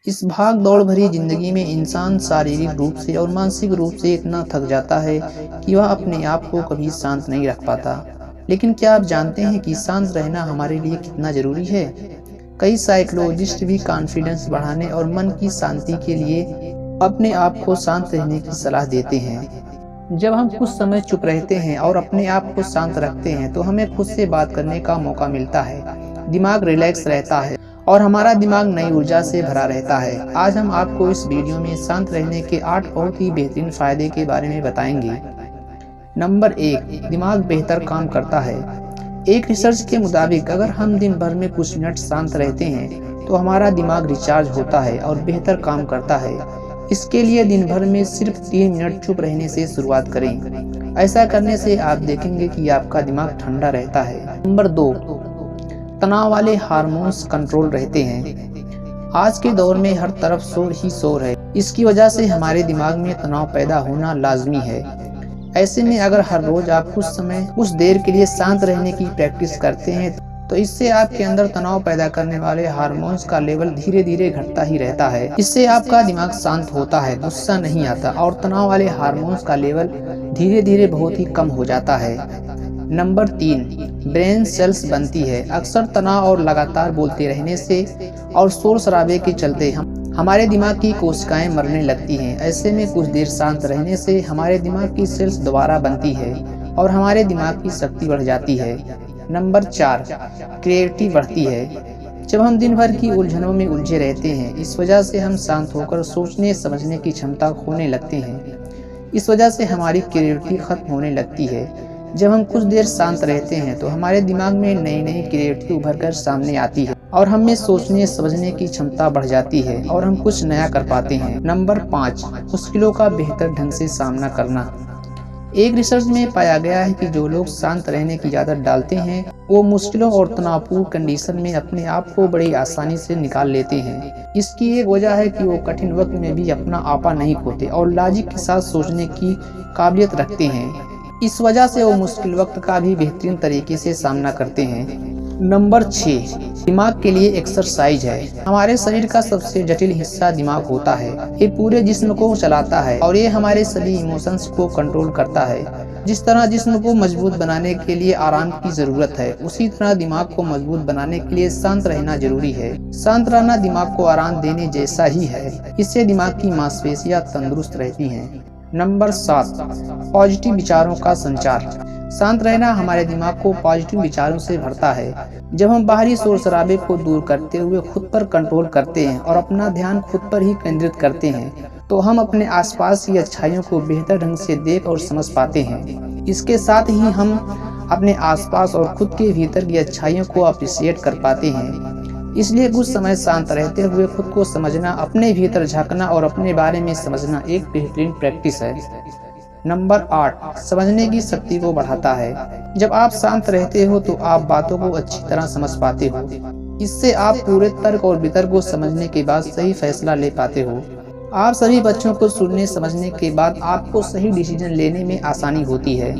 इस भाग दौड़ भरी जिंदगी में इंसान शारीरिक रूप से और मानसिक रूप से इतना थक जाता है कि वह अपने आप को कभी शांत नहीं रख पाता। लेकिन क्या आप जानते हैं कि शांत रहना हमारे लिए कितना जरूरी है? कई साइकोलॉजिस्ट भी कॉन्फिडेंस बढ़ाने और मन की शांति के लिए अपने आप को शांत रहने की सलाह देते हैं। जब हम कुछ समय चुप रहते हैं और अपने आप को शांत रखते हैं तो हमें खुद से बात करने का मौका मिलता है, दिमाग रिलैक्स रहता है और हमारा दिमाग नई ऊर्जा से भरा रहता है। आज हम आपको इस वीडियो में शांत रहने के 8 बहुत ही बेहतरीन फायदे के बारे में बताएंगे। नंबर 1, दिमाग बेहतर काम करता है। एक रिसर्च के मुताबिक अगर हम दिन भर में कुछ मिनट शांत रहते हैं तो हमारा दिमाग रिचार्ज होता है और बेहतर काम करता है। इसके लिए दिन भर में सिर्फ 3 मिनट चुप रहने से शुरुआत करें। ऐसा करने से आप देखेंगे कि आपका दिमाग ठंडा रहता है। नंबर 2, तनाव वाले हार्मोन्स कंट्रोल रहते हैं। आज के दौर में हर तरफ शोर ही शोर है। इसकी वजह से हमारे दिमाग में तनाव पैदा होना लाजमी है। ऐसे में अगर हर रोज आप कुछ देर के लिए शांत रहने की प्रैक्टिस करते हैं तो इससे आपके अंदर तनाव पैदा करने वाले हार्मोन्स का लेवल धीरे धीरे घटता ही रहता है। इससे आपका दिमाग शांत होता है, गुस्सा नहीं आता और तनाव वाले हार्मोन्स का लेवल धीरे धीरे बहुत ही कम हो जाता है। नंबर 3, ब्रेन सेल्स बनती है। अक्सर तनाव और लगातार बोलते रहने से और शोर शराबे के चलते हमारे दिमाग की कोशिकाएं मरने लगती हैं। ऐसे में कुछ देर शांत रहने से हमारे दिमाग की सेल्स दोबारा बनती है और हमारे दिमाग की शक्ति बढ़ जाती है। नंबर 4, क्रिएटिविटी बढ़ती है। जब हम दिन भर की उलझनों में उलझे रहते हैं, इस वजह से हम शांत होकर सोचने समझने की क्षमता खोने लगते हैं। इस वजह से हमारी क्रिएटिविटी खत्म होने लगती है। जब हम कुछ देर शांत रहते हैं तो हमारे दिमाग में नई नई क्रिएटिविटी उभर कर सामने आती है और हमें सोचने समझने की क्षमता बढ़ जाती है और हम कुछ नया कर पाते हैं। नंबर 5, मुश्किलों का बेहतर ढंग से सामना करना। एक रिसर्च में पाया गया है कि जो लोग शांत रहने की आदत डालते हैं वो मुश्किलों और तनावपूर्ण कंडीशन में अपने आप को बड़ी आसानी से निकाल लेते हैं। इसकी एक वजह है कि वो कठिन वक्त में भी अपना आपा नहीं खोते और लॉजिक के साथ सोचने की काबिलियत रखते हैं। इस वजह से वो मुश्किल वक्त का भी बेहतरीन तरीके से सामना करते हैं। नंबर 6, दिमाग के लिए एक्सरसाइज है। हमारे शरीर का सबसे जटिल हिस्सा दिमाग होता है। ये पूरे जिस्म को चलाता है और ये हमारे सभी इमोशंस को कंट्रोल करता है। जिस तरह जिस्म को मजबूत बनाने के लिए आराम की जरूरत है, उसी तरह दिमाग को मजबूत बनाने के लिए शांत रहना जरूरी है। शांत रहना दिमाग को आराम देने जैसा ही है। इससे दिमाग की मांसपेशियां तंदुरुस्त रहती हैं। नंबर 7, पॉजिटिव विचारों का संचार। शांत रहना हमारे दिमाग को पॉजिटिव विचारों से भरता है। जब हम बाहरी शोर शराबे को दूर करते हुए खुद पर कंट्रोल करते हैं और अपना ध्यान खुद पर ही केंद्रित करते हैं तो हम अपने आसपास की अच्छाइयों को बेहतर ढंग से देख और समझ पाते हैं। इसके साथ ही हम अपने आसपास और खुद के भीतर की अच्छाइयों को अप्रिशिएट कर पाते हैं। इसलिए कुछ समय शांत रहते हुए खुद को समझना, अपने भीतर झांकना और अपने बारे में समझना एक बेहतरीन प्रैक्टिस है। नंबर 8, समझने की शक्ति को बढ़ाता है। जब आप शांत रहते हो तो आप बातों को अच्छी तरह समझ पाते हो। इससे आप पूरे तर्क और वितर्क को समझने के बाद सही फैसला ले पाते हो। आप सभी बच्चों को सुनने समझने के बाद आपको सही डिसीजन लेने में आसानी होती है।